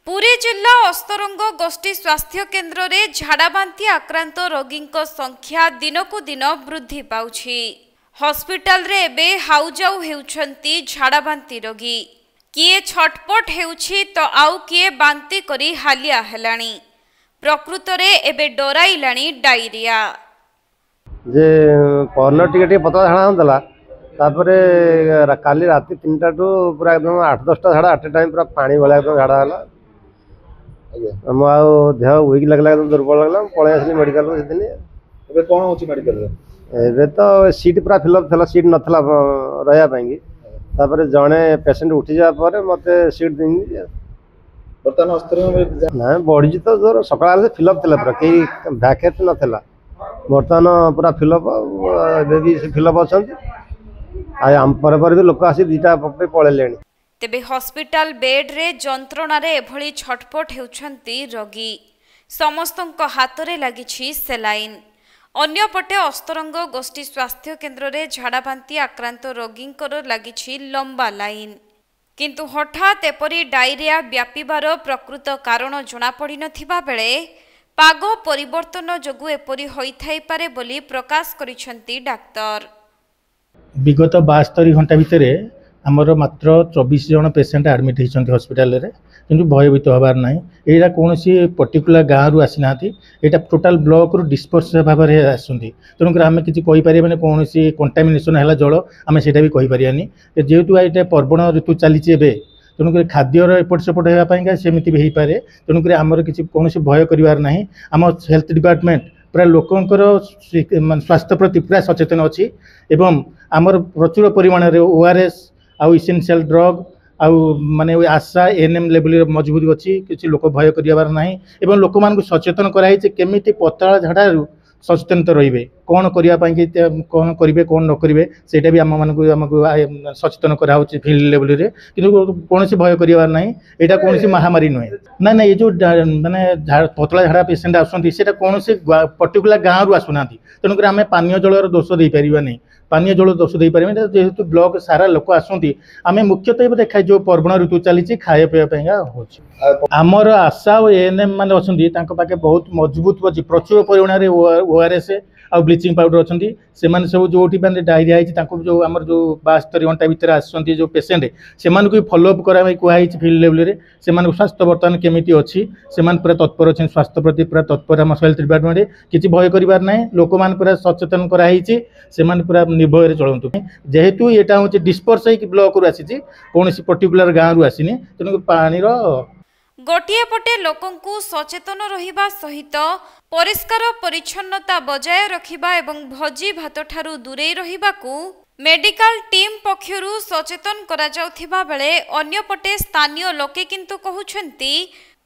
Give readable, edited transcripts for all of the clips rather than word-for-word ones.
पुरी जिला अस्तरंग गोष्ठी स्वास्थ्य केन्द्र रे झाड़ाबांती आक्रांत रोगी संख्या दिनकु दिन वृद्धि पाउछि। हॉस्पिटल रे एबे हाउजाउ हेउछंती झाड़ाबांती रोगी। किए छटपट हेउछि तो आउ किए बांती करी हालिया हेलाणी। प्रकृत रे एबे डराइलाणी डायरिया। जे परन टिके पतला झाड़ा होतला तापरे काली राती 3टा टू पूरा एकदम 8-10टा झाड़ा आटे टाइम पूरा पानी वाला एकदम झाड़ा हला। मो आ देह वीक लगला एकदम दुर्बल लगला पळे आसली मेडिकल रो सेदिन। एबे कोन होची मेडिकल रे? एबे तो सीट पूरा फिलअप थला, सीट नथला रहया पाएंगी। तापरे जणे पेशेंट उठी जा पारे मते सीट दिनी। बर्तन अस्त्र में ना बॉडी तो जोर सकाळ से फिलअप थला पूरा केही वैकेट नथला। बर्तन पूरा फिलअप बेबी फिलअप अछंती। आय हम पर भी लोक आसी दीटा पकड़े पळेलेनी। तेबे हॉस्पिटल बेड रे जंत्रणा रे एभली छटपट हेउछंती रोगी। समस्तक हाथ रे लागिछि सेलाइन। अन्यपटे अस्तरंग गोष्ठी स्वास्थ्य केन्द्र रे झाड़ाबांती आक्रांत रोगी लागिछि लंबा लाइन। किंतु हठात एपरी डायरिया व्यापीबार प्रकृत कारण जना पड़ी नथिबा बेले पाग परिवर्तन जोगु एपरी होइथाइ पारे बोली प्रकाश करिसंती डाक्टर। विगत 72 घंटा भितर आमर मात्र 24 जन पेसेंट एडमिट होती हॉस्पिटल रे, किंतु भयभीत हबार ना। यहाँ कौन पर्टिकुलर गाँव रु आसी ना, यहाँ टोटाल ब्लॉक रु डिस्पर्स भाव में आसती। तेणुक आम किसी कहीपर कौन कंटामिनेशन है जल आम से भी कहीपरानी। जेहेतु ये पर्वण ऋतु चली तेणुक खाद्यर एपट सेपट होगापाई सेमती भी हो पाए। तेणुक आमर किसी कौन भय करार ना। आम हेल्थ डिपार्टमेंट पूरा लोकंर स्वास्थ्य प्रति पूरा सचेतन अच्छी एवं आमर प्रचुर परिमाण ORS आउ इसेंशियल ड्रग आउ माने आशा एएनएम लेवल मजबूत अच्छी। किसी लोक भय करार ना एवं लोक मान सचेतन कराई केमी पतला झाड़ू सचेतन रे कौन करने कौन करेंगे कौन न करेंगे सेटा भी आमको सचेतन कराऊँ फील्ड लेवल रे। किंतु कौन भय करार ना। यहाँ कौन महामारी नुहे ना ना। ये जो माने पतला झाड़ा पेसेंट आसता कौन पर्टिकुलर गाँव रु आसुना। तेणुक आम पानीय जलर दोष दे पार नहीं। पानीय जल दोष दे पारे जेहेतु ब्लॉक सारा लोक आसती। आम मुख्यतः देखा जो पर्वण ऋतु चली खाया पीवा हो। आमर आशा और एएनएम मान अच्छा पाखे बहुत मजबूत अच्छी प्रचुर परिमाण ORS आ ब्लीचिंग पाउडर अच्छा से सब जो डायरिया जो आम जो 72 घंटा भितर आसती जो पेसेंट से फॉलोअप कराई कहुई फील्ड लेवल में। से स्वास्थ्य बर्तमान केमी अच्छी से पूरा तत्पर अच्छे स्वास्थ्य प्रति पूरा तत्पर। आम हेल्थ डिपार्टमेंट किसी भय करार ना। लोक मान पूरा सचेतन कराई से पूरा निर्भय चलतु। जेहेतु यहाँ हूँ डिस्पर्स हो ब्लॉक रु आसी कौन पर्टिकुलर गाँव रु आसनी। तेणु पानी गोटिए पटे लोकंकु सचेतन रहिबा सहित परिष्कार परिच्छन्नता बजाय रखिबा एवं भोजी भात ठारू दूरे रहिबाकु मेडिकल टीम पक्षरु सचेतन करा जाउथिबा बेले अन्य पटे स्थानीय लोके किंतु कहउछंती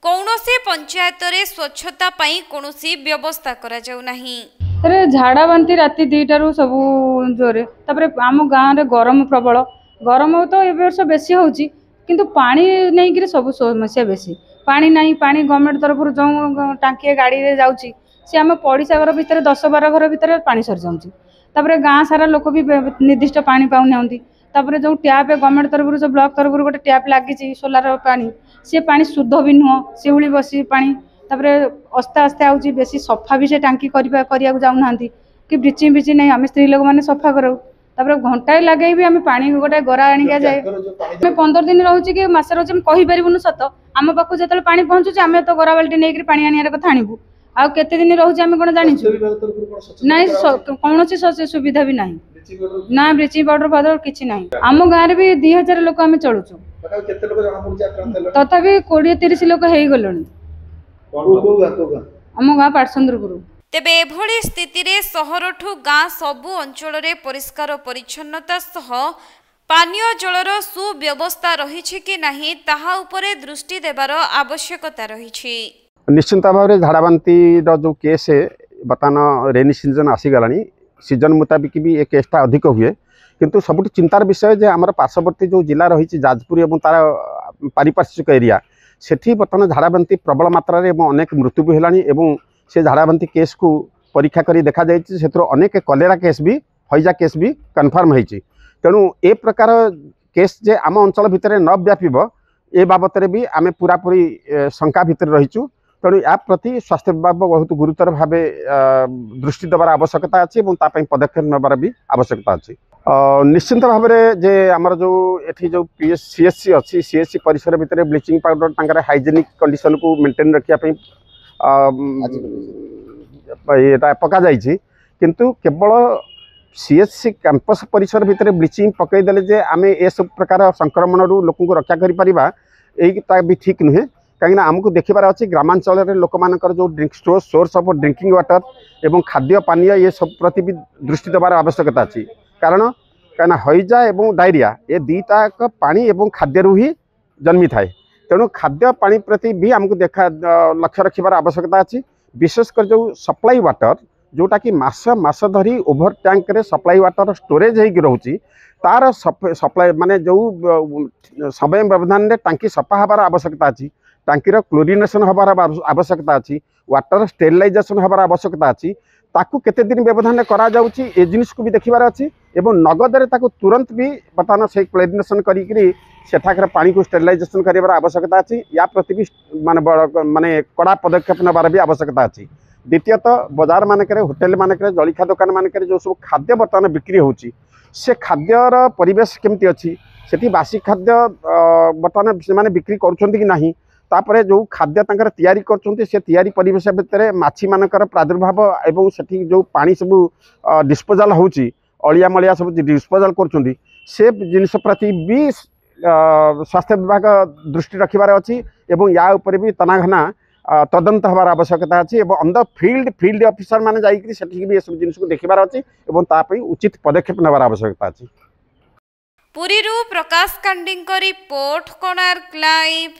कौनसी पंचायत रे स्वच्छता पई कौनसी व्यवस्था करा जाउ नाही। अरे झाड़ा बांती राति 2टारू सबू जोरे तापरे आम गाँव रे गरम प्रबल। गरम तो ए वर्ष बेसी होउची किंतु पानी नहीं कि सब समस्या बेसी। पानी नहीं, पानी गवर्नमेंट तरफ जो टांकी गाड़ी रे जाउची से आम पड़िशा घर भितर 10-12 घर भितर पानी सर जाउची। तापरे गाँ सारा लोक भी निर्दिष्ट पानी पाउनांती। तापरे जो टैप गवर्नमेंट तरफ जो ब्लॉक तरफ गोटे टैप लागी सोलार पानी से पानी शुद्ध भी नुह से भली बसी पानी। तापरे आस्ते आस्ते आउची बेसी सफा भी से टांकी करिया जाउना कि ब्लीचिंग बिचिंग नहीं। आम स्त्री लोक मैंने सफा कराऊ। तापर घंटाए लगे भी आम पानी गोटे गरा आनी जाए। 15 दिन रोचे कि मस रोचे कहीपरूँ सत आम पाक जो पानी पहुँचुचे आम तो गरा बाल्टी नहीं पानी आने कथा आणबू आउ केते दिन रोचे आम कौन जाचु ना। कौन सुविधा भी ना ना ब्लीचिंग पाउडर फाउडर किसी ना। आम गाँव भी 2000 लोक आम चलुचु तथापि 20-30 लोक हो गले। आम गाँ पाटसंद्रपुर। तेबे एभली स्थिति रे सहरठू गाँ सबु अंचल रे परिष्कार परिच्छन्नता सह पानीय जलर सुव्यवस्था रही कि नहीं ताहा उपरे दृष्टि देवार आवश्यकता रही। निश्चिंत भाव में झाड़ाबांती जो केस है बर्तमान रेनी सीजन आसीगलानी। सीजन मुताबिक भी ये केसटा अधिक हुए। किंतु सबुठ चिंतार विषय जे आमर पार्श्ववर्ती जो जिला रही जाजपुर और तार पारिपार्श्विक एरिया सेठी बर्तमान झाड़ाबांती प्रबल मात्रा रे अनेक मृत्यु भी हेलानी। से झाड़ाबांती केस को परीक्षा कर देखा जाए अनेक कलेरा केस भी हईजा केस भी कन्फर्म होती। तेणु ए प्रकार केस जे आम अंचल भितर न व्यापीब ए बाबद भी आम पूरापूरी शंका भितर रहीचु। तेणु या प्रति स्वास्थ्य विभाग बहुत गुरुतर भाव दृष्टि देवार आवश्यकता अच्छी और पदक्षेप नेबार भी आवश्यकता अच्छी। निश्चिंत भाव में जे आमर जो एठी जो सीएससी अच्छी सीएससी परिसर भितर ब्लीचिंग पाउडर तांकर हाइजेनिक कंडीशन को मेंटेन रखापी पका जाइए, किंतु केवल सीएससी कैंपस परिसर भितर ब्लीचिंग पकईदे जे आम ए सब प्रकार संक्रमण लोक को रक्षा करा भी ठीक नुहे। कहीं आमको देखबार अच्छी ग्रामांचल लोक मानकर जो drink source of drinking water एवं खाद्य पानीय ये सब प्रति भी दृष्टि देवार आवश्यकता अच्छी। कारण कहीं हईजा एवं डायरिया ये दुईटाक पानी एवं खाद्य ही जन्मी थाए। तेणु खाद्य पानी प्रति भी आमको देखा लक्ष्य रखार आवश्यकता अच्छी। विशेषकर जो सप्लाई वाटर जोटा कि मास धरी ओभर टैंक रे सप्लाई वाटर स्टोरेज होगी रोचे तार सप्लाई माने जो समय व्यवधान टांकी सफा हबार आवश्यकता अच्छी। टांकीर क्लोरिनेसन हबार आवश्यकता अच्छी। वाटर स्टेरिलाइजेशन हबार आवश्यकता अच्छी। ताकू केते दिन व्यवधान करा जाउची ए जिनिस को भी देखबार अच्छी एवं नगदरे ताकू तुरंत भी बर्तमान से क्लोरिनेसन करी सेठाकर पानी को स्टेरिलाइजेशन करार आवश्यकता अच्छी। या प्रति भी माने कड़ा पदक्षेप नेबार भी आवश्यकता अच्छी। द्वितीयतः बाजार मानक होटेल मानक जलिखा दुकान मानक जो सब खाद्य बर्तमान बिक्री होची से खाद्यर परिवेश केमती अच्छी सेठी बासी खाद्य बर्तमान से बिक्री करुँच कि नहीं। तापर जो खाद्य तंकर तैयारी करछन्ती से तैयारी परिवेश भितर माछी मानकर प्रादुर्भाव एवं सेठी जो पानी सब डिस्पोजाल होची अलिया मलिया सब डिस्पोजाल करछन्ती से जिनिस प्रति भी स्वास्थ्य विभाग दृष्टि रखिबार अच्छी एवं या ऊपर भी तनाघना तदंत हबार आवश्यकता अच्छी। एवं ऑन द फील्ड ऑफिसर माने जाइकरी सेठी भी सब जिनिस को देखिबार अच्छी एवं तापई उचित पदक्षेप नेबार आवश्यकता अच्छी। पुरीरू प्रकाश कांडींको रिपोर्ट कोणार्क लाइव।